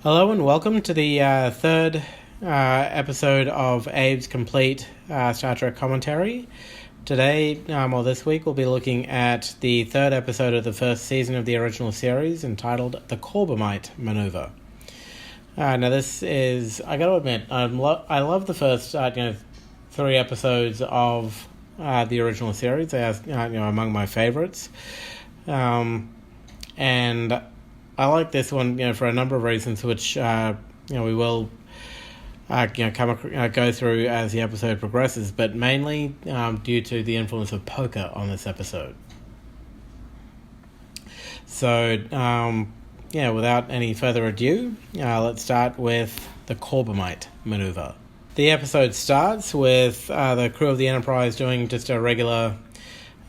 Hello and welcome to the third episode of Abe's Complete Star Trek Commentary. Today, or this week, we'll be looking at the third episode of the first season of the original series entitled The Corbomite Manoeuvre. Now this is, I gotta admit, I love the first three episodes of the original series. They are among my favorites. And I like this one, for a number of reasons, which we will go through as the episode progresses, but mainly due to the influence of poker on this episode. So, without any further ado, let's start with the Corbomite Manoeuvre. The episode starts with the crew of the Enterprise doing just a regular,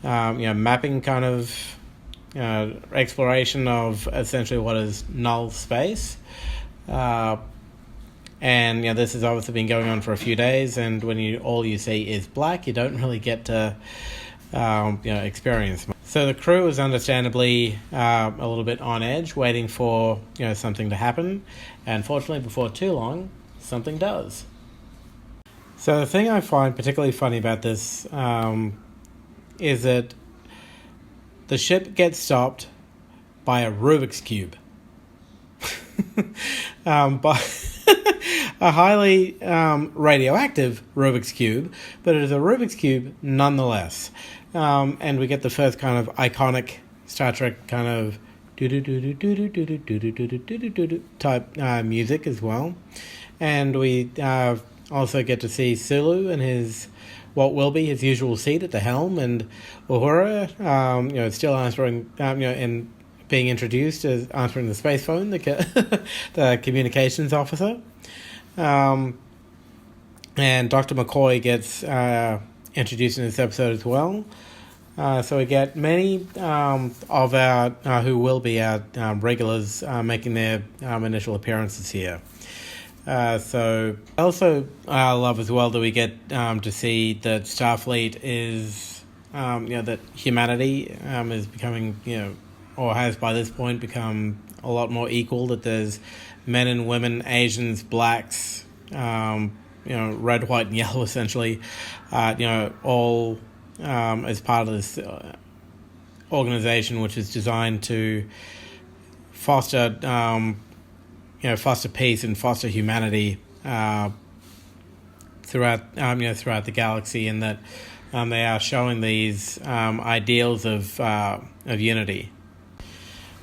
mapping kind of exploration of essentially what is null space, and this has obviously been going on for a few days. And when all you see is black, you don't really get to experience. So the crew is understandably a little bit on edge, waiting for something to happen. And fortunately, before too long, something does. So the thing I find particularly funny about this is that the ship gets stopped by a Rubik's Cube. By a highly radioactive Rubik's Cube, but it is a Rubik's Cube nonetheless. And we get the first kind of iconic Star Trek kind of type music as well. And we also get to see Sulu and what will be his usual seat at the helm, and Uhura, still answering, and being introduced as answering the space phone, the communications officer. And Dr. McCoy gets introduced in this episode as well. So we get many of our, who will be our regulars, making their initial appearances here. So I also love as well that we get to see that Starfleet is, that humanity is becoming, or has by this point become a lot more equal, that there's men and women, Asians, blacks, red, white, and yellow, essentially, all as part of this organization, which is designed to foster peace and foster humanity throughout the galaxy, and that they are showing these ideals of unity.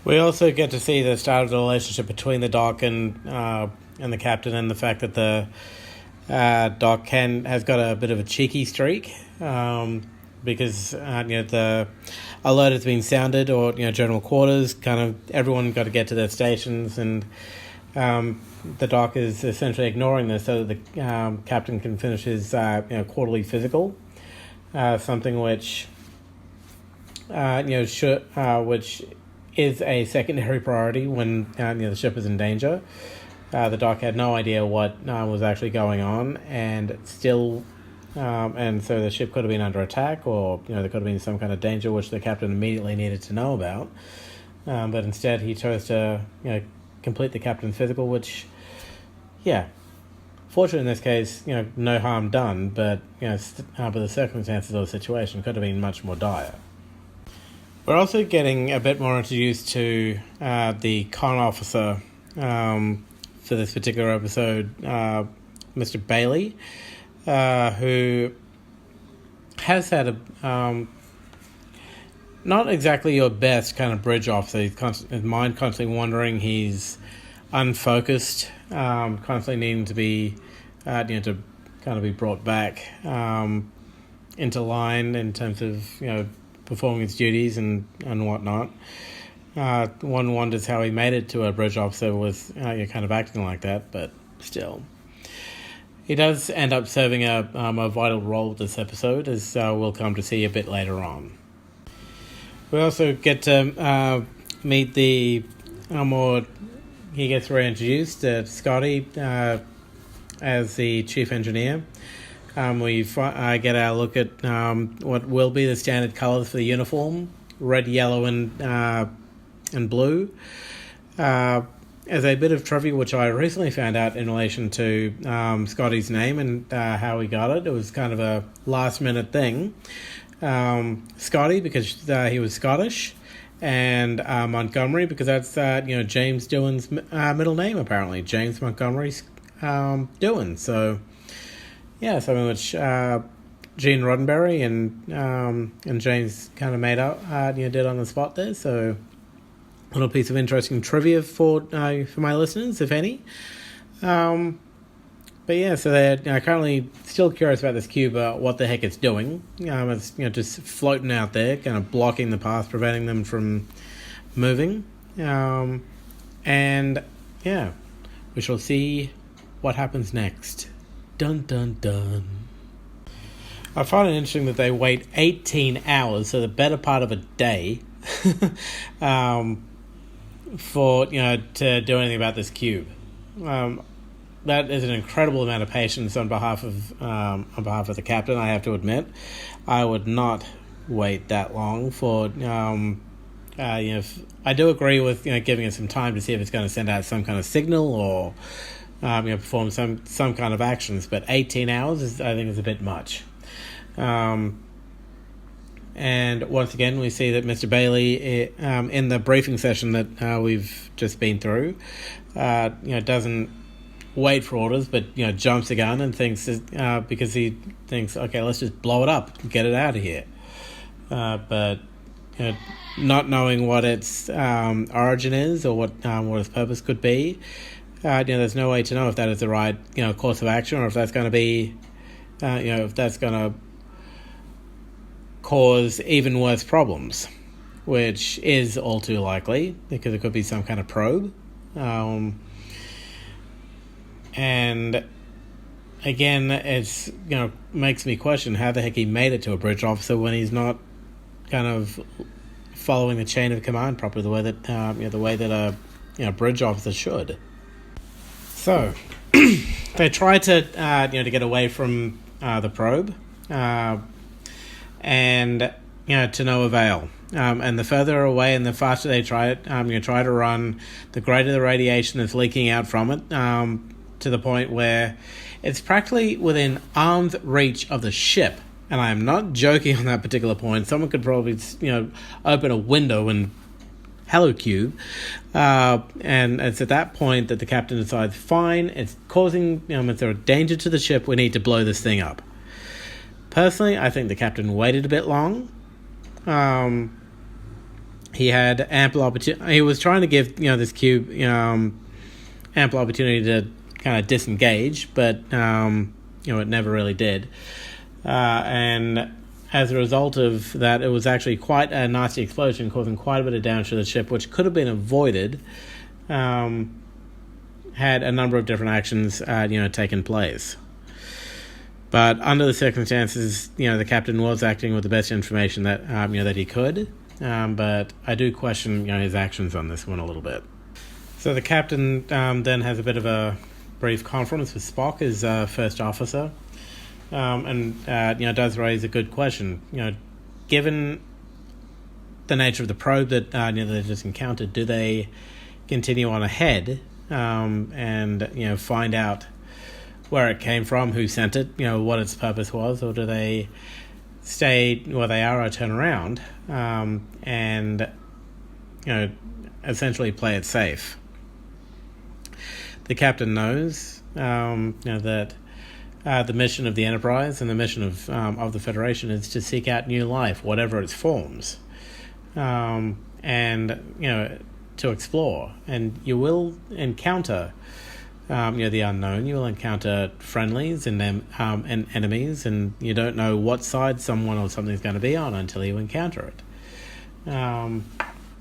We also get to see the start of the relationship between the Doc and the captain, and the fact that the Doc has got a bit of a cheeky streak, because the alert has been sounded, or general quarters, kind of everyone got to get to their stations, and the Doc is essentially ignoring this so that the captain can finish his quarterly physical, something which which is a secondary priority when the ship is in danger. The Doc had no idea what was actually going on, and still, and so the ship could have been under attack, or there could have been some kind of danger which the captain immediately needed to know about. But instead, he chose to complete the captain's physical, which, fortunately in this case, no harm done, but but the circumstances of the situation could have been much more dire. We're also getting a bit more introduced to the con officer for this particular episode, Mr. Bailey, who has had a not exactly your best kind of bridge officer. His mind constantly wandering. He's unfocused, constantly needing to be, to kind of be brought back into line in terms of performing his duties and whatnot. One wonders how he made it to a bridge officer with kind of acting like that, but still. He does end up serving a vital role this episode, as we'll come to see a bit later on. We also get to meet he gets reintroduced, Scotty, as the chief engineer. We get our look at what will be the standard colours for the uniform: red, yellow, and blue. as a bit of trivia, which I recently found out in relation to Scotty's name and how he got it. It was kind of a last-minute thing. Scotty, because he was Scottish, and Montgomery, because that's James Doohan's middle name, apparently. James Montgomery Doohan. So, yeah, something which Gene Roddenberry and James kind of made up, did on the spot there. So, a little piece of interesting trivia for my listeners, if any. But yeah, so they're currently still curious about this cube, what the heck it's doing. It's just floating out there, kind of blocking the path, preventing them from moving. And yeah, we shall see what happens next. Dun dun dun. I find it interesting that they wait 18 hours, so the better part of a day, for to do anything about this cube. That is an incredible amount of patience on behalf of the captain. I have to admit, I would not wait that long for. I do agree with giving it some time to see if it's going to send out some kind of signal or perform some kind of actions. But 18 hours I think is a bit much. And once again, we see that Mr. Bailey, in the briefing session that we've just been through, doesn't wait for orders, but jumps the gun and thinks because he thinks, okay, let's just blow it up, get it out of here. But not knowing what its origin is or what its purpose could be, there's no way to know if that is the right course of action, or if that's going to be, if that's going to cause even worse problems, which is all too likely because it could be some kind of probe. And again, it's makes me question how the heck he made it to a bridge officer when he's not kind of following the chain of command properly, the way that a bridge officer should. So they try to to get away from the probe, and to no avail. And the further away and the faster they try it, try to run, the greater the radiation that's leaking out from it. To the point where it's practically within arm's reach of the ship. And I am not joking on that particular point. Someone could probably, open a window and hello cube. And it's at that point that the captain decides, fine, it's causing, it's a danger to the ship, we need to blow this thing up. Personally, I think the captain waited a bit long. He had ample opportunity. He was trying to give, this cube, ample opportunity to kind of disengage, but it never really did, and as a result of that, it was actually quite a nasty explosion, causing quite a bit of damage to the ship, which could have been avoided had a number of different actions taken place. But under the circumstances, the captain was acting with the best information that that he could, but I do question his actions on this one a little bit. So the captain then has a bit of a brief conference with Spock, his first officer, and does raise a good question. Given the nature of the probe that they just encountered, do they continue on ahead and find out where it came from, who sent it, what its purpose was, or do they stay where they are or turn around and essentially play it safe? The captain knows that the mission of the Enterprise and the mission of the Federation is to seek out new life, whatever its forms, and to explore. And you will encounter the unknown. You will encounter friendlies and enemies, and you don't know what side someone or something's going to be on until you encounter it.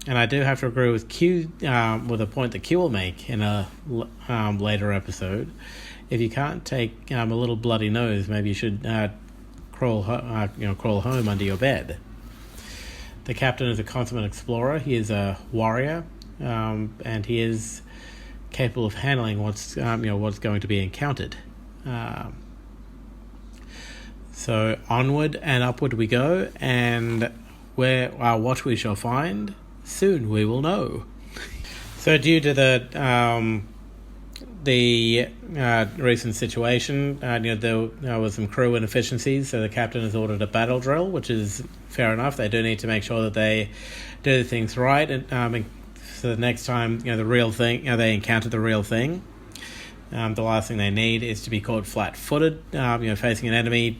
And I do have to agree with Q, with a point that Q will make in a later episode. If you can't take a little bloody nose, maybe you should crawl home under your bed. The captain is a consummate explorer. He is a warrior, and he is capable of handling what's going to be encountered. So onward and upward we go, and what we shall find, soon we will know. So due to the recent situation, there was some crew inefficiencies, so the captain has ordered a battle drill, which is fair enough. They do need to make sure that they do things right, and so the next time the real thing, they encounter the real thing. The last thing they need is to be caught flat-footed, facing an enemy,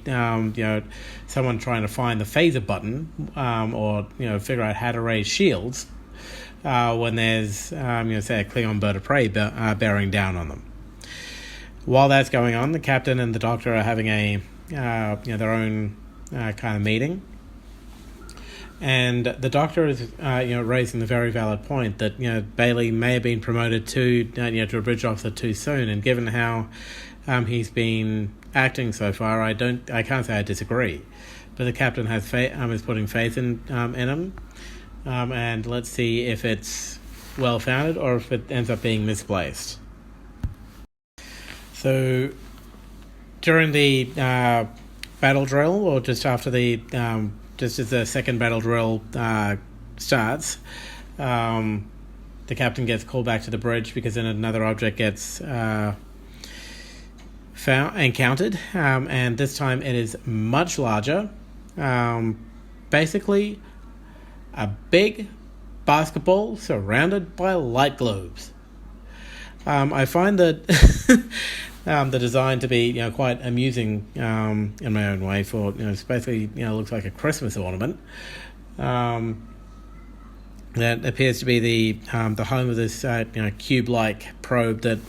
someone trying to find the phaser button, or figure out how to raise shields when there's, say, a Klingon bird of prey bearing down on them. While that's going on, the captain and the doctor are having their own kind of meeting. And the doctor is, raising the very valid point that Bailey may have been promoted to a bridge officer too soon. And given how he's been acting so far, I can't say I disagree. But the captain has is putting faith in him, and let's see if it's well founded or if it ends up being misplaced. So during the battle drill, or just after the just as the second battle drill starts, the captain gets called back to the bridge because then another object gets encountered, and this time it is much larger. Basically, a big basketball surrounded by light globes. I find that the design to be quite amusing in my own way. For it's basically looks like a Christmas ornament that appears to be the home of this cube-like probe that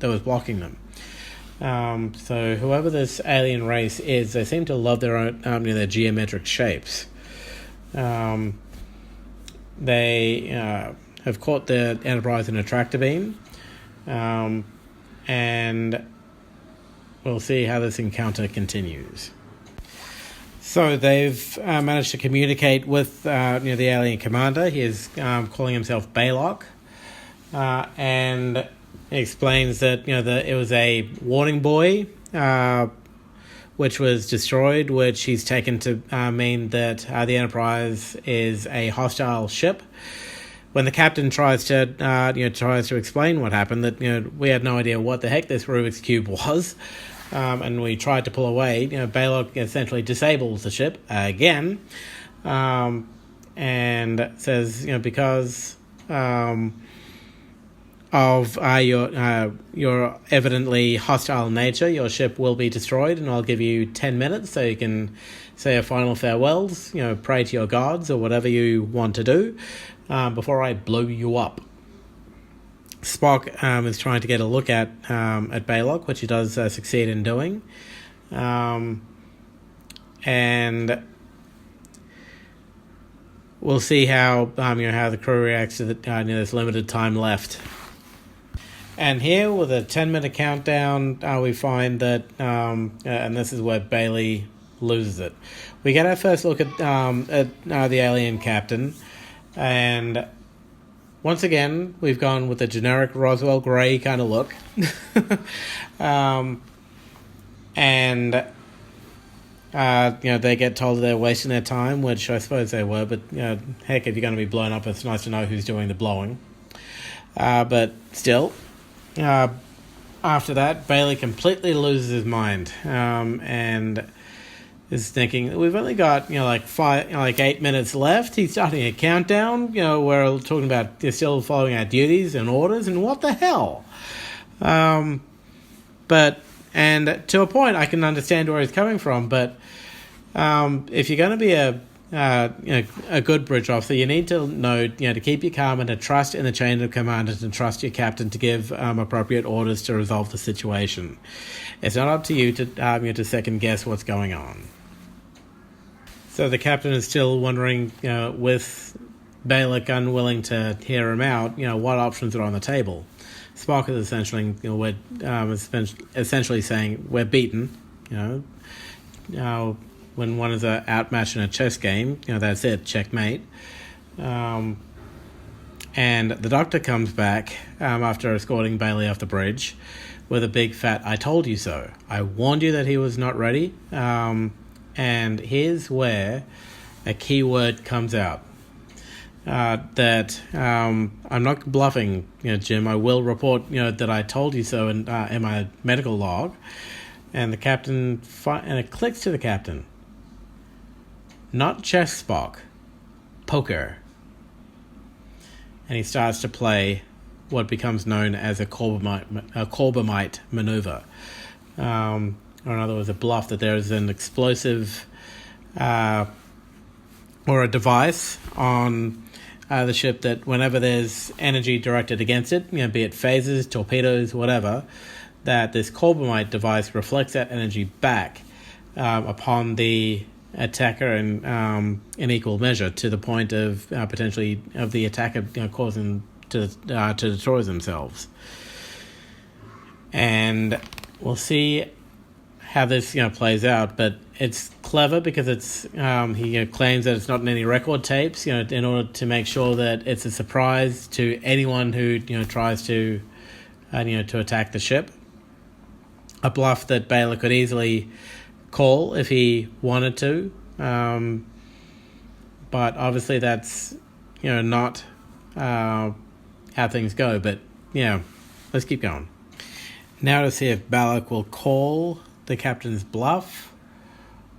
was blocking them. So whoever this alien race is, they seem to love their own their geometric shapes. They have caught the Enterprise in a tractor beam. And we'll see how this encounter continues. So they've managed to communicate with the alien commander. He is calling himself Baylock, and he explains that it was a warning buoy which was destroyed, which he's taken to mean that the Enterprise is a hostile ship. When the captain tries to explain what happened, that we had no idea what the heck this Rubik's Cube was, and we tried to pull away, Baylock essentially disables the ship again, and says, because of your evidently hostile nature, your ship will be destroyed, and I'll give you 10 minutes so you can say your final farewells, pray to your gods or whatever you want to do, before I blow you up. Spock is trying to get a look at Baylock, which he does succeed in doing, and we'll see how how the crew reacts to this limited time left. And here, with a 10-minute countdown, we find that, and this is where Bailey loses it. We get our first look at the alien captain, and once again, we've gone with the generic Roswell Gray kind of look. And they get told that they're wasting their time, which I suppose they were, but heck, if you're going to be blown up, it's nice to know who's doing the blowing. But still, after that, Bailey completely loses his mind, and is thinking, we've only got 8 minutes left. He's starting a countdown. We're talking about still following our duties and orders, and what the hell? But to a point, I can understand where he's coming from. But if you're going to be a good bridge officer, you need to know, to keep your calm and to trust in the chain of command and to trust your captain to give appropriate orders to resolve the situation. It's not up to you to second guess what's going on. So the captain is still wondering, with Baylock unwilling to hear him out, what options are on the table. Spock is essentially saying we're beaten. When one is outmatched in a chess game, that's it, checkmate. And the doctor comes back after escorting Bailey off the bridge with a big fat "I told you so. I warned you that he was not ready." And here's where a key word comes out. that I'm not bluffing, Jim. I will report, that I told you so in my medical log. And the captain, and it clicks to the captain. Not chess, Spock. Poker. And he starts to play what becomes known as a Corbomite Manoeuvre. Or in other words, a bluff that there is an explosive or a device on the ship that whenever there's energy directed against it, be it phasers, torpedoes, whatever, that this Corbomite device reflects that energy back upon the attacker in equal measure, to the point of potentially of the attacker causing to destroy themselves. And we'll see how this plays out, but it's clever because it's he claims that it's not in any record tapes, in order to make sure that it's a surprise to anyone who tries to to attack the ship. A bluff that Baylor could easily call if he wanted to, but obviously that's not how things go. But let's keep going. Now to see if Balak will call the captain's bluff,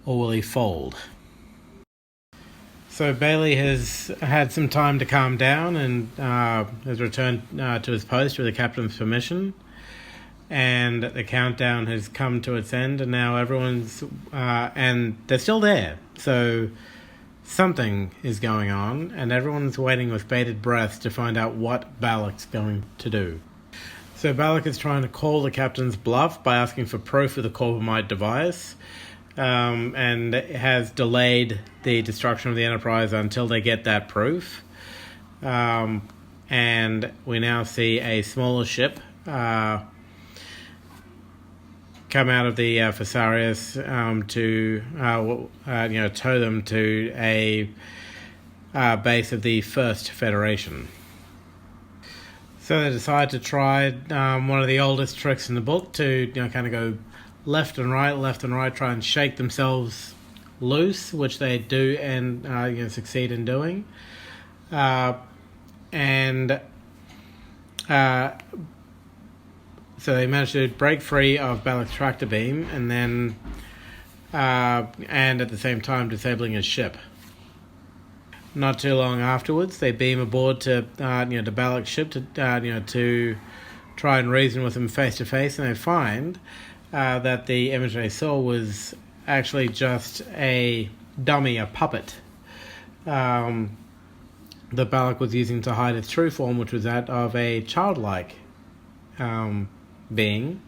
or will he fold? So Bailey has had some time to calm down and has returned to his post with the captain's permission. And the countdown has come to its end, and now everyone's and they're still there. So something is going on, and everyone's waiting with bated breath to find out what Balak's going to do. So Balak is trying to call the captain's bluff by asking for proof of the Corbomite device, and has delayed the destruction of the Enterprise until they get that proof. And we now see a smaller ship come out of the Fesarius to tow them to a base of the First Federation. So they decide to try one of the oldest tricks in the book to kind of go left and right, try and shake themselves loose, which they do and succeed in doing. So they managed to break free of Balak's tractor beam, and then and at the same time disabling his ship. Not too long afterwards, they beam aboard to Balak's ship to try and reason with him face to face, and they find that the image they saw was actually just a dummy, a puppet that Balak was using to hide its true form, which was that of a childlike being.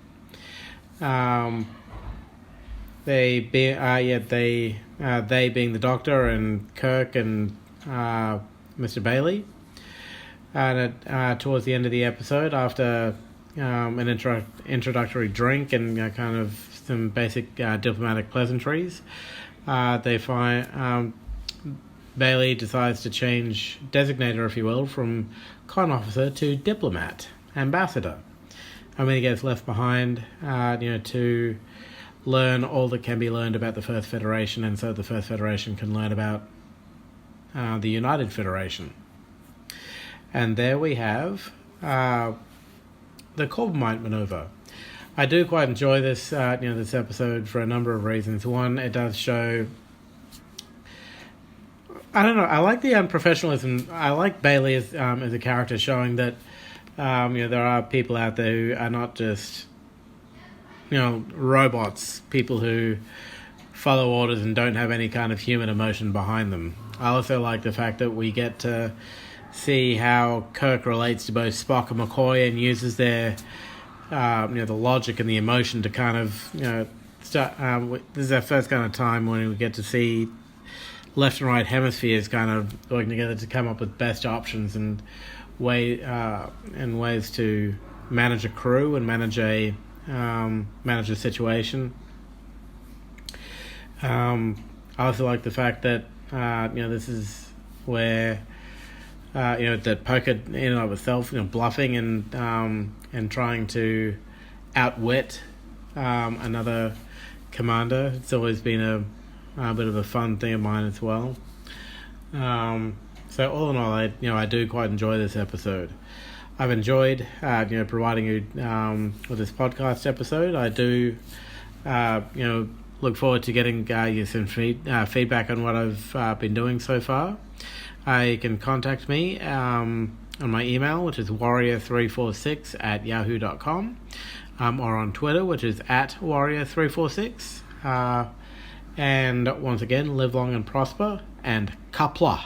They being the Doctor and Kirk and Mr. Bailey. And towards the end of the episode, after an introductory drink and kind of some basic diplomatic pleasantries, they find Bailey decides to change designator, if you will, from con officer to diplomat, ambassador. And when he gets left behind, to learn all that can be learned about the First Federation, and so the First Federation can learn about the United Federation. And there we have the Corbomite Manoeuvre. I do quite enjoy this, this episode for a number of reasons. One, it does show, I don't know, I like the unprofessionalism. I like Bailey as a character, showing that there are people out there who are not just robots, people who follow orders and don't have any kind of human emotion behind them. I also like the fact that we get to see how Kirk relates to both Spock and McCoy and uses their the logic and the emotion to kind of start. This is our first kind of time when we get to see left and right hemispheres kind of working together to come up with best options and ways to manage a crew and manage a situation. I also like the fact that this is where that poker in and of itself, bluffing and trying to outwit another commander. It's always been a bit of a fun thing of mine as well. So So all in all, I do quite enjoy this episode. I've enjoyed providing you with this podcast episode. I do look forward to getting you some feedback on what I've been doing so far. You can contact me on my email, which is warrior346@yahoo.com, or on Twitter, which is @warrior346. And once again, live long and prosper, and Kapla.